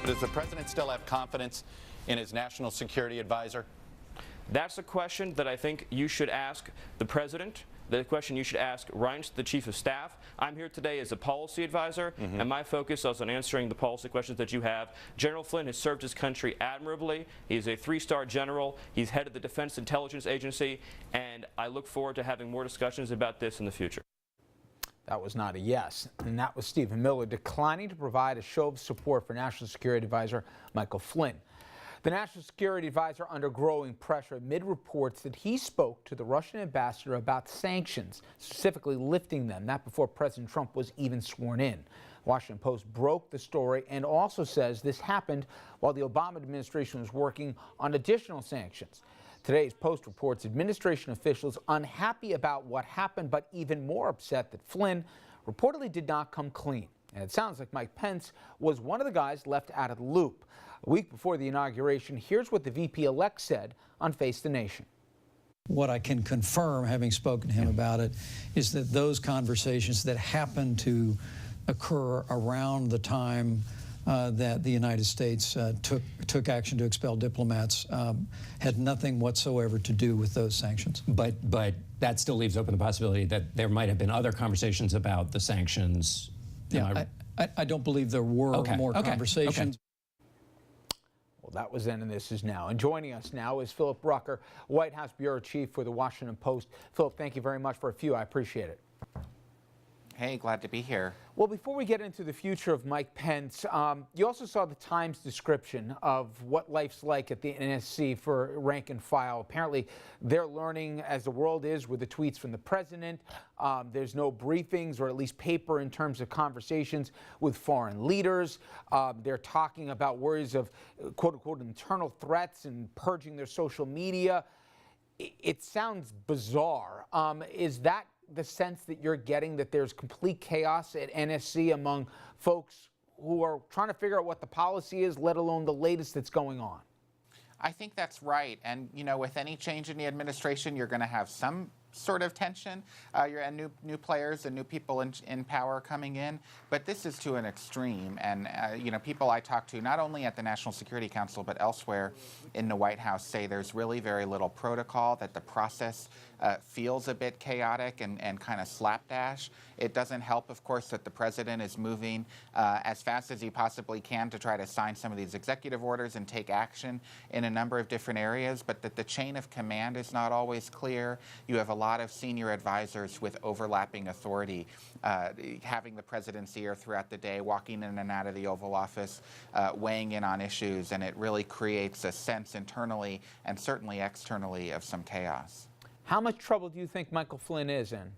but does the president still have confidence in his national security advisor? That's a question that I think you should ask the president. The question you should ask Reince, the chief of staff. I'm here today as a policy advisor, and my focus is on answering the policy questions that you have. General Flynn has served his country admirably. He's a 3-star general. He's head of the Defense Intelligence Agency, and I look forward to having more discussions about this in the future. That was not a yes, and that was Stephen Miller declining to provide a show of support for National Security Advisor Michael Flynn. The National Security Advisor under growing pressure amid reports that he spoke to the Russian ambassador about sanctions, specifically lifting them, that before President Trump was even sworn in. The Washington Post broke the story and also says this happened while the Obama administration was working on additional sanctions. Today's Post reports administration officials unhappy about what happened, but even more upset that Flynn reportedly did not come clean. And it sounds like Mike Pence was one of the guys left out of the loop. A week before the inauguration, here's what the VP-elect said on Face the Nation. What I can confirm, having spoken to him about it, is that those conversations that happened to occur around the time that the United States took action to expel diplomats had nothing whatsoever to do with those sanctions. But that still leaves open the possibility that there might have been other conversations about the sanctions. Yeah, I don't believe there were more conversations. Well, that was then and this is now. And joining us now is Philip Rucker, White House Bureau Chief for the Washington Post. Philip, thank you very much for a few. I appreciate it. Hey, glad to be here. Well, before we get into the future of Mike Pence, you also saw the Times description of what life's like at the NSC for rank and file. Apparently, they're learning, as the world is, with the tweets from the president. There's no briefings, or at least paper, in terms of conversations with foreign leaders. They're talking about worries of, quote-unquote, internal threats and purging their social media. It sounds bizarre. Is that the sense that you're getting, that there's complete chaos at NSC among folks who are trying to figure out what the policy is, let alone the latest that's going on? I think that's right. And, you know, with any change in the administration, you're going to have some sort of tension. You're new players and new people in power coming in, but this is to an extreme. And you know, people I talk to, not only at the National Security Council but elsewhere in the White House, say there's really very little protocol, that the process feels a bit chaotic and kind of slapdash. It doesn't help, of course, that the president is moving as fast as he possibly can to try to sign some of these executive orders and take action in a number of different areas, but that the chain of command is not always clear. You have a lot of senior advisors with overlapping authority, having the president's ear throughout the day, walking in and out of the Oval Office, weighing in on issues, and it really creates a sense internally and certainly externally of some chaos. How much trouble do you think Michael Flynn is in?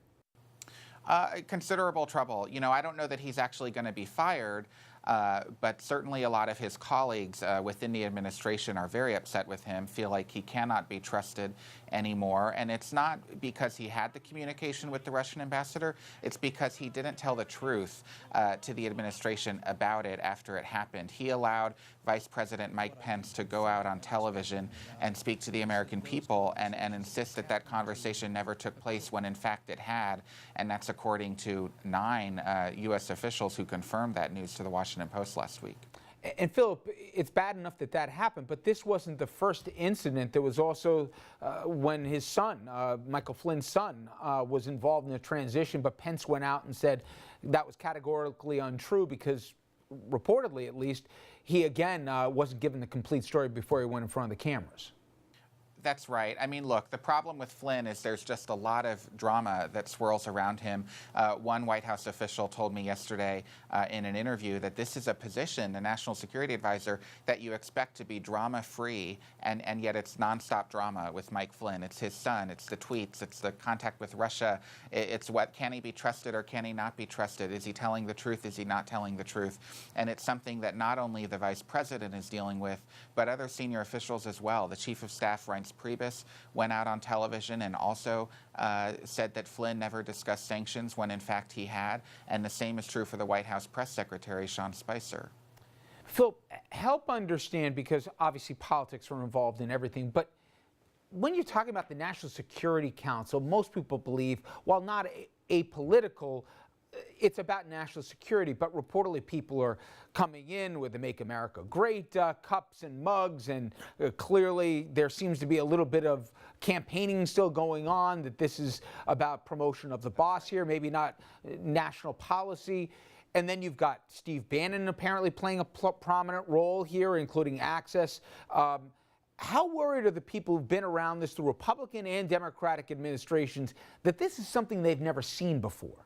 Considerable trouble. You know, I don't know that he's actually going to be fired, but certainly a lot of his colleagues within the administration are very upset with him, feel like he cannot be trusted anymore. And it's not because he had the communication with the Russian ambassador, it's because he didn't tell the truth to the administration about it after it happened. He allowed Vice President Mike Pence to go out on television and speak to the American people and insist that that conversation never took place when in fact it had. And that's according to 9 U.S. officials who confirmed that news to the Washington Post last week. And Philip, it's bad enough that that happened, but this wasn't the first incident. There was also when his son, Michael Flynn's son, was involved in a transition, but Pence went out and said that was categorically untrue because, reportedly at least, he again wasn't given the complete story before he went in front of the cameras. That's right. I mean, look, the problem with Flynn is there's just a lot of drama that swirls around him. One White House official told me yesterday in an interview that this is a position, a national security advisor, that you expect to be drama-free, and yet it's nonstop drama with Mike Flynn. It's his son, it's the tweets, it's the contact with Russia, it's what, can he be trusted or can he not be trusted? Is he telling the truth? Is he not telling the truth? And it's something that not only the vice president is dealing with, but other senior officials as well. The chief of staff, Reince went out on television and also said that Flynn never discussed sanctions when in fact he had, and the same is true for the White House press secretary, Sean Spicer. Phil, help understand, because obviously politics are involved in everything, but when you're talking about the National Security Council, most people believe, while not apolitical, it's about national security, but reportedly people are coming in with the Make America Great cups and mugs, and clearly there seems to be a little bit of campaigning still going on, that this is about promotion of the boss here, maybe not national policy. And then you've got Steve Bannon apparently playing a prominent role here, including access. How worried are the people who've been around this, the Republican and Democratic administrations, that this is something they've never seen before?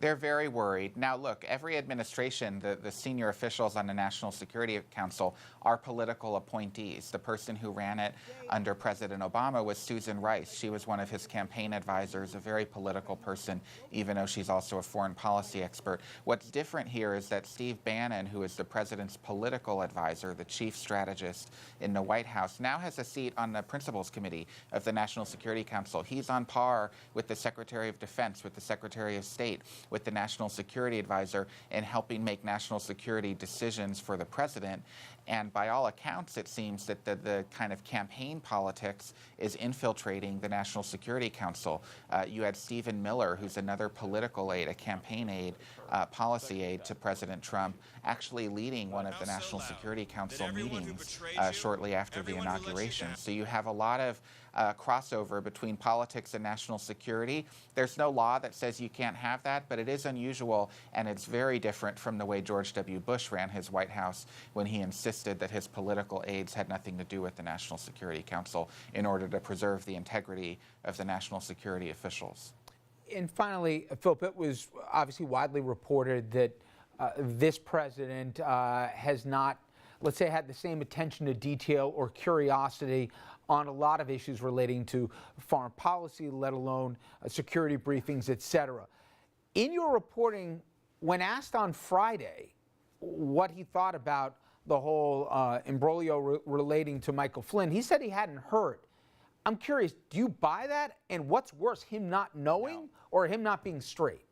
They're very worried. Now, look, every administration, the senior officials on the National Security Council are political appointees. The person who ran it under President Obama was Susan Rice. She was one of his campaign advisors, a very political person, even though she's also a foreign policy expert. What's different here is that Steve Bannon, who is the president's political advisor, the chief strategist in the White House, now has a seat on the Principals Committee of the National Security Council. He's on par with the Secretary of Defense, with the Secretary of State, with the National Security Advisor, in helping make national security decisions for the president. And by all accounts, it seems that the kind of campaign politics is infiltrating the National Security Council. You had Stephen Miller, who's another political aide, a campaign aide, policy aide to President Trump, actually leading one of the National Security Council meetings shortly after the inauguration. So you have a lot of crossover between politics and national security. There's no law that says you can't have that, but it is unusual, and it's very different from the way George W. Bush ran his White House, when he insisted that his political aides had nothing to do with the National Security Council in order to preserve the integrity of the national security officials. And finally, Philip, it was obviously widely reported that this president has not, let's say, had the same attention to detail or curiosity on a lot of issues relating to foreign policy, let alone security briefings, et cetera. In your reporting, when asked on Friday what he thought about the whole imbroglio relating to Michael Flynn, he said he hadn't heard. I'm curious, do you buy that? And what's worse, him not knowing or him not being straight?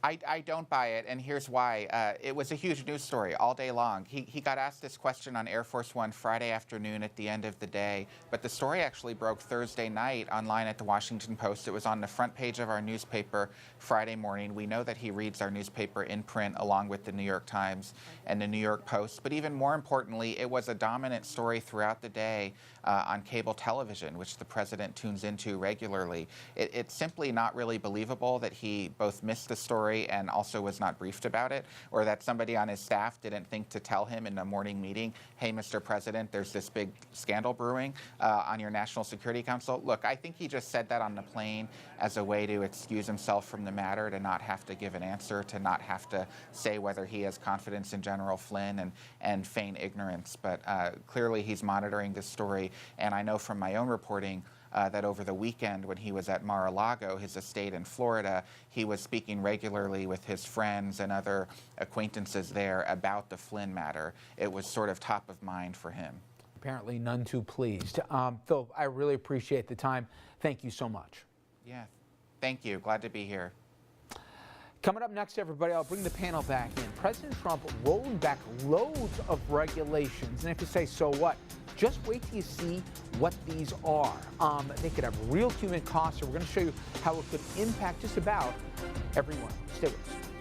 I don't buy it, and here's why. It was a huge news story all day long. He got asked this question on Air Force One Friday afternoon at the end of the day, but the story actually broke Thursday night online at the Washington Post. It was on the front page of our newspaper Friday morning. We know that he reads our newspaper in print along with the New York Times and the New York Post, but even more importantly, it was a dominant story throughout the day on cable television, which the president tunes into regularly. It's simply not really believable that he both missed the story and also was not briefed about it, or that somebody on his staff didn't think to tell him in a morning meeting, hey, Mr. President, there's this big scandal brewing on your National Security Council. Look, I think he just said that on the plane as a way to excuse himself from the matter, to not have to give an answer, to not have to say whether he has confidence in General Flynn and feign ignorance. But clearly he's monitoring this story, and I know from my own reporting that over the weekend when he was at Mar-a-Lago, his estate in Florida, he was speaking regularly with his friends and other acquaintances there about the Flynn matter. It was sort of top of mind for him. Apparently none too pleased. Phil, I really appreciate the time. Thank you so much. Yeah, thank you. Glad to be here. Coming up next, everybody, I'll bring the panel back in. President Trump rolling back loads of regulations. And if you say, so what? Just wait till you see what these are. They could have real human costs, so we're going to show you how it could impact just about everyone. Stay with us.